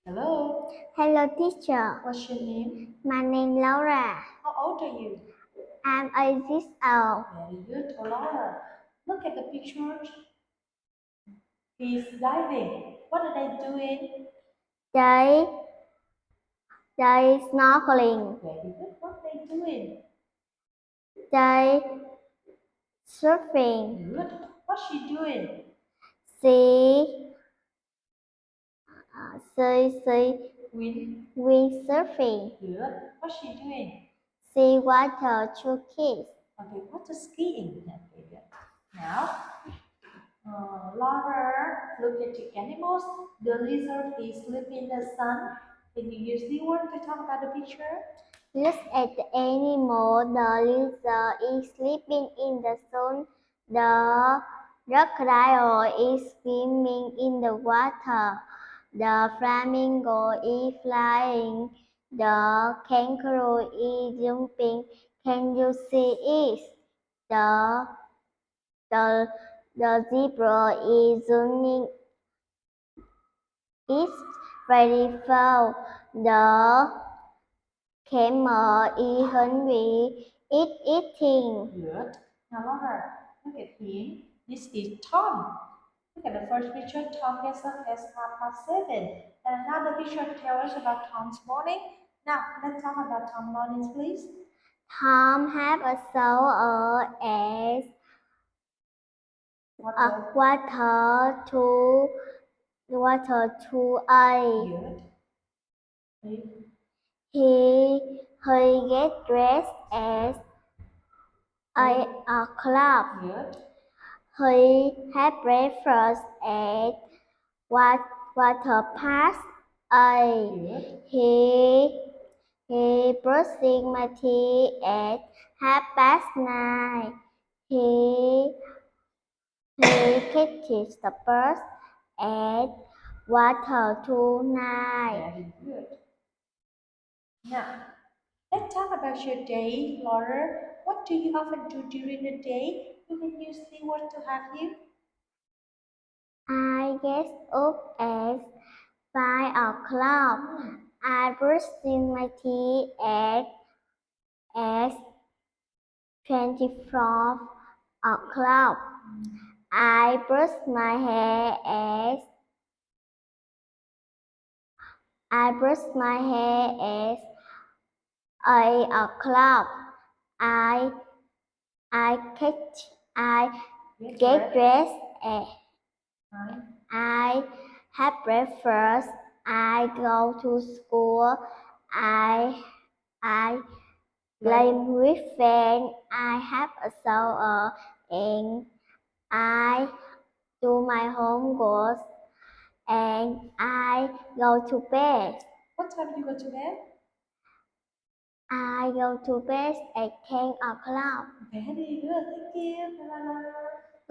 Hello, Hello, teacher. what's your name? My name is Laura. How old are you? I'm 8 years old. Very good, Laura. Look at the pictures. He's diving. What are they doing? They snorkeling. Very good. What are they doing? They surfing. Good. What's she doing? She she Wind. windsurfing. Good. What's she doing? She water two kids. Okay, what's a skiing? Okay, good. Now, Laura, look at the animals. The lizard is sleeping in the sun. Can you use the word to talk about the picture? Look at the animal. The lizard is sleeping in the sun. The crocodile is swimming in the water. The flamingo is flying. The kangaroo is jumping. Can you see it? The the the zebra is running. It's very far. The camel is hungry. It's eating. Good. Now, Laura, look at him. This is Tom. Look at the first picture. Tom gets up at 7:30. And another picture tells us about Tom's morning. Now, let's talk about Tom's mornings, please. Tom have a shower as Water. water to eye. Good. He get dressed as 8 o'clock. Good. He had breakfast at what water eye. Good. He brushing my teeth at 9:30. He catches the bus at water to 9. Very good. Now, let's talk about your day, Laura. What do you often do during the day? You can use the word to have you. I get up at 5 o'clock. I brushing my teeth at 24 o'clock. I brush my hair at 8 o'clock. I I catch I get dressed. I have breakfast. I go to school. I I play with friends. I have a shower and I do my homework and I go to bed. What time do you go to bed? I go to bed at 10 o'clock. Very good, thank you.